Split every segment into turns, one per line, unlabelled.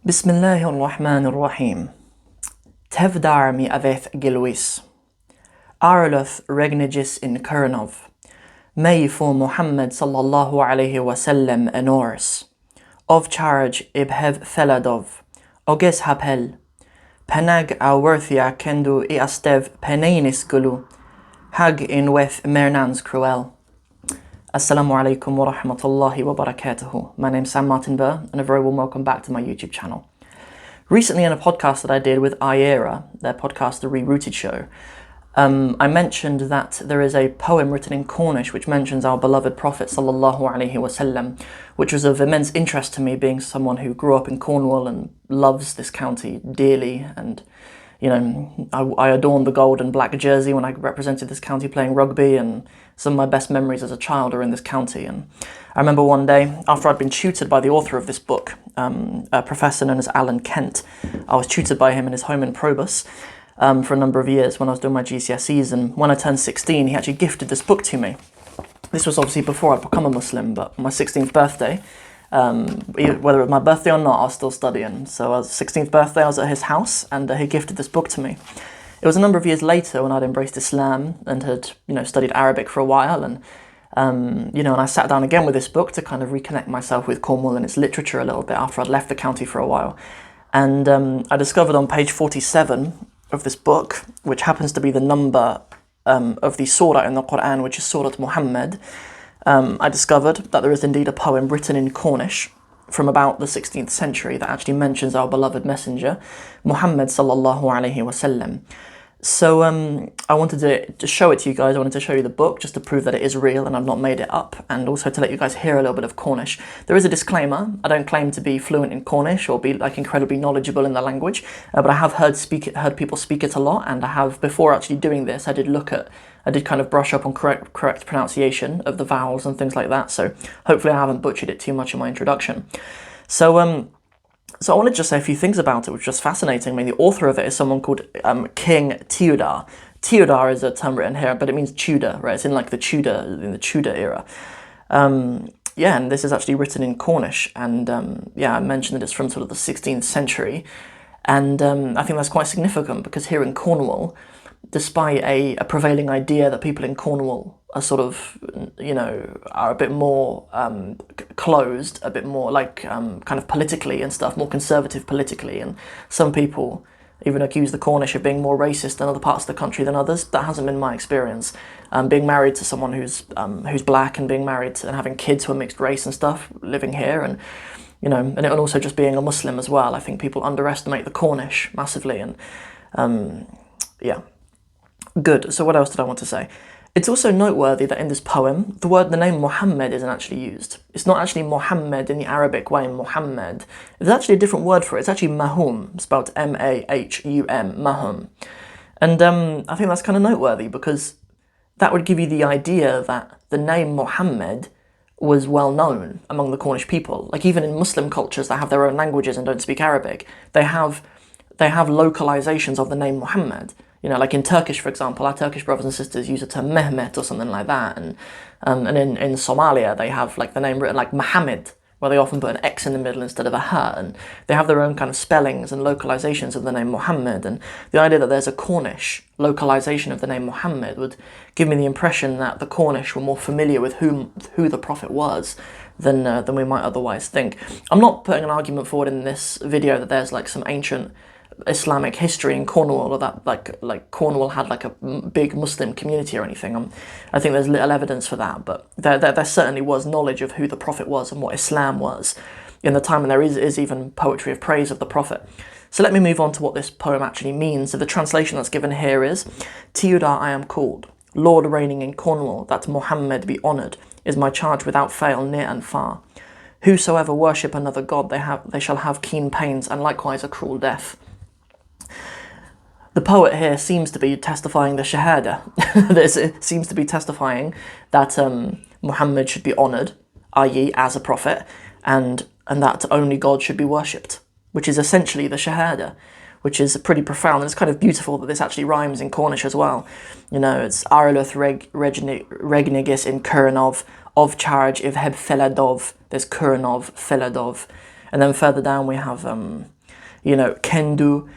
Bismillahir Rahmanir Rahim. Tevdar mi aveth gilwis. Arluth regnigis in Kernov. May for Muhammad sallallahu alayhi wasallam enors. Of charge ibhev feladov. Oges hapel. Penag aworthia kendu iastev penainis gulu. Hag in weth mernans cruel. Assalamu alaikum wa rahmatullahi wa barakatuhu. My name's Sam Martin Burr, and a very warm welcome back to my YouTube channel. Recently in a podcast that I did with iEra, their podcast The Rerouted Show, I mentioned that there is a poem written in Cornish which mentions our beloved Prophet sallallahu alaihi wasallam, which was of immense interest to me, being someone who grew up in Cornwall and loves this county dearly. And you know, I adorned the gold and black jersey when I represented this county playing rugby, and some of my best memories as a child are in this county. And I remember one day, after I'd been tutored by the author of this book, a professor known as Alan Kent, I was tutored by him in his home in Probus for a number of years when I was doing my GCSEs, and when I turned 16, he actually gifted this book to me. This was obviously before I'd become a Muslim, but on my 16th birthday, whether it was my birthday or not, I was still studying. So on 16th birthday, I was at his house, and he gifted this book to me. It was a number of years later when I'd embraced Islam and had, studied Arabic for a while, and and I sat down again with this book to kind of reconnect myself with Cornwall and its literature a little bit after I'd left the county for a while. And I discovered on page 47 of this book, which happens to be the number of the surah in the Quran, which is Surah Muhammad, I discovered that there is indeed a poem written in Cornish from about the 16th century that actually mentions our beloved messenger, Muhammad sallallahu alaihi wasallam. So I wanted to show it to you guys. I wanted to show you the book just to prove that it is real and I've not made it up, and also to let you guys hear a little bit of Cornish. There is a disclaimer. I don't claim to be fluent in Cornish or be incredibly knowledgeable in the language, but I have heard people speak it a lot, and I have, before actually doing this, I did kind of brush up on correct pronunciation of the vowels and things like that, so hopefully I haven't butchered it too much in my introduction. So I wanted to just say a few things about it, which was fascinating. I mean, the author of it is someone called King Tewdwr. Tewdwr is a term written here, but it means Tudor, right? It's in the Tudor era. And this is actually written in Cornish, and I mentioned that it's from sort of the 16th century, and I think that's quite significant because here in Cornwall, despite a prevailing idea that people in Cornwall are sort of, are a bit more closed, a bit more kind of politically and stuff, more conservative politically, and some people even accuse the Cornish of being more racist in other parts of the country than others. That hasn't been my experience. Being married to someone who's black, and being married and having kids who are mixed race and stuff, living here, and and also just being a Muslim as well. I think people underestimate the Cornish massively, and Good. So what else did I want to say? It's also noteworthy that in this poem, the name Muhammad isn't actually used. It's not actually Muhammad in the Arabic way, Muhammad. There's actually a different word for it. It's actually Mahum, spelled M-A-H-U-M, Mahum. And I think that's kind of noteworthy because that would give you the idea that the name Muhammad was well known among the Cornish people. Like, even in Muslim cultures that have their own languages and don't speak Arabic, they have localizations of the name Muhammad. Like in Turkish, for example, our Turkish brothers and sisters use the term Mehmet or something like that, and in Somalia they have the name written like Mohammed, where they often put an X in the middle instead of a H, and they have their own kind of spellings and localizations of the name Muhammad. And the idea that there's a Cornish localization of the name Muhammad would give me the impression that the Cornish were more familiar with who the Prophet was than we might otherwise think. I'm not putting an argument forward in this video that there's some ancient Islamic history in Cornwall, or that like Cornwall had a big Muslim community or anything. I think there's little evidence for that, but there certainly was knowledge of who the Prophet was and what Islam was in the time, and there is even poetry of praise of the Prophet. So let me move on to what this poem actually means. So the translation that's given here is: Tewdwr I am called, Lord reigning in Cornwall, that Muhammad be honoured, is my charge without fail, near and far. Whosoever worship another god, they shall have keen pains, and likewise a cruel death. The poet here seems to be testifying the Shahada. It seems to be testifying that Muhammad should be honoured, i.e. as a prophet, and that only God should be worshipped, which is essentially the Shahada, which is pretty profound. And it's kind of beautiful that this actually rhymes in Cornish as well. It's Arluth regnigis in Kernov, of charge if heb feladov. There's Kernov, feladov. And then further down we have you know, kendu,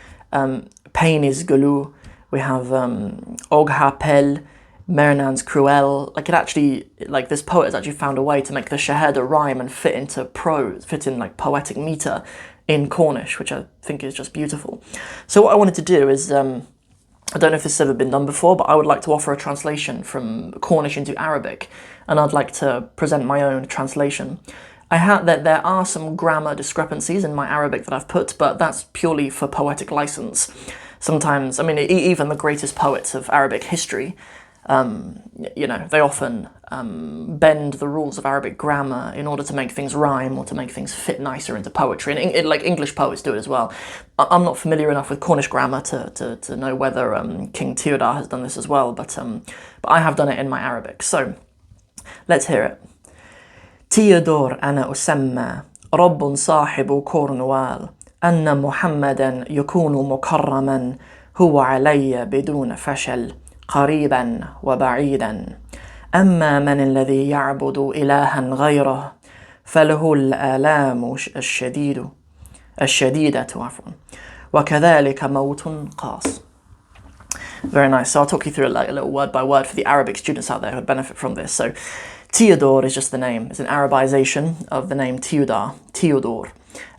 pain is gulu. We have ogha pel, Mernan's cruel. Like it actually, like this poet has actually found a way to make the shahada rhyme and fit into prose, fit in like poetic meter in Cornish, which I think is just beautiful. So what I wanted to do is, I don't know if this has ever been done before, but I would like to offer a translation from Cornish into Arabic, and I'd like to present my own translation. There are some grammar discrepancies in my Arabic that I've put, but that's purely for poetic license. Sometimes, I mean, even the greatest poets of Arabic history, you know, they often bend the rules of Arabic grammar in order to make things rhyme or to make things fit nicer into poetry. And like English poets do it as well. I'm not familiar enough with Cornish grammar to know whether King Theodore has done this as well, but I have done it in my Arabic. So let's hear it. تيودور أنا أسمى رب صاحب كورنوال أن محمدا يكون مكرما هو علي بدون فشل قريبا وبعيدا أما من الذي يعبد إلها غيره فله الآلام الشديدة وكذلك موت قاص. Very nice. So I'll talk you through it like a little word by word for the Arabic students out there who would benefit from this. So Theodore is just the name. It's an Arabization of the name Theodore.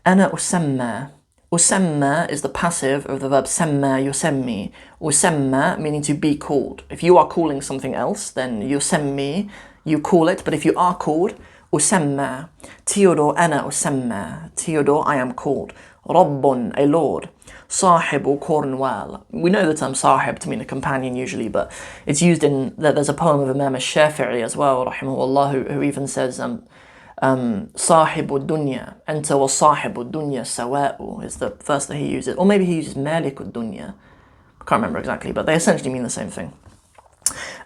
أنا أسمى. أسمى is the passive of the verb سمى يسمي. أسمى meaning to be called. If you are calling something else, then يسمي, you call it. But if you are called, أسمى. Theodore أنا أسمى. Theodore, I am called. رب, a lord. صاحب Cornwall. We know the term sahib to mean a companion usually, but it's used in, there's a poem of Imam al-Shafi'i as well, rahimahullah, who even says, صاحب الدنيا أنت وصاحب الدنيا سواء is the verse that he uses. Or maybe he uses مالك الدنيا. I can't remember exactly, but they essentially mean the same thing.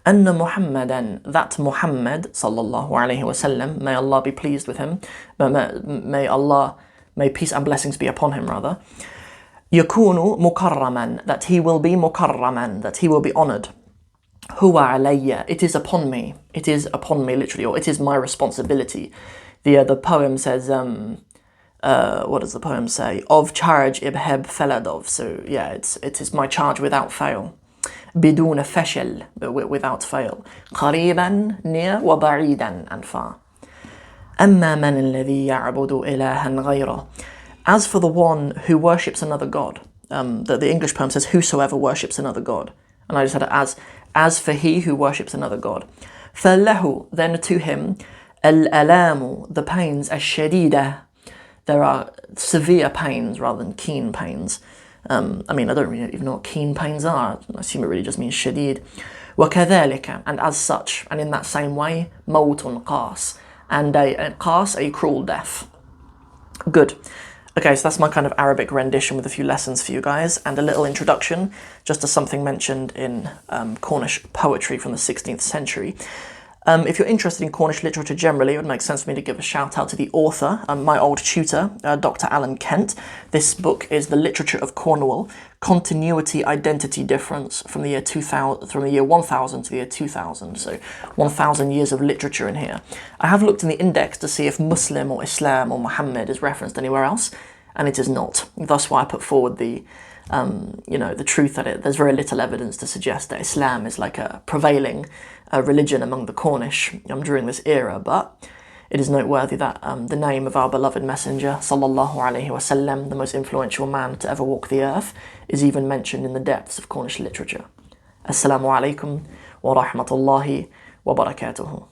أن محمدا, that Muhammad sallallahu alayhi wasallam, may Allah be pleased with him, may peace and blessings be upon him rather. يكون مكرما, that he will be مكرما, that he will be honoured. هو علي, it is upon me literally, or it is my responsibility. The poem says, what does the poem say? Of charge ibheb feladov. So yeah, it is my charge without fail. بدون فشل, without fail. قريبا, near, وبعيدا, and far. أما من الذي يعبد إلها غيره. As for the one who worships another god, the English poem says, whosoever worships another god. And I just had it as for he who worships another god. فَلَهُ, then to him, الْأَلَامُ, the pains, الشَّدِيدَةِ, there are severe pains rather than keen pains. I mean, I don't really even know what keen pains are. I assume it really just means shadid. وَكَذَلِكَ, and as such, and in that same way, مَوْتٌ قَاس, and a cruel death. Good. Okay, so that's my kind of Arabic rendition with a few lessons for you guys and a little introduction just to something mentioned in Cornish poetry from the 16th century. If you're interested in Cornish literature generally, it would make sense for me to give a shout out to the author, my old tutor, Dr. Alan Kent. This book is The Literature of Cornwall, Continuity, Identity, Difference from the year 2000, from the year 1000 to the year 2000. So 1000 years of literature in here. I have looked in the index to see if Muslim or Islam or Muhammad is referenced anywhere else, and it is not. Thus why I put forward the the truth that there's very little evidence to suggest that Islam is like a prevailing religion among the Cornish during this era, but it is noteworthy that the name of our beloved messenger, sallallahu alaihi wasallam, the most influential man to ever walk the earth, is even mentioned in the depths of Cornish literature. Assalamu alaikum wa rahmatullahi wa barakatuhu.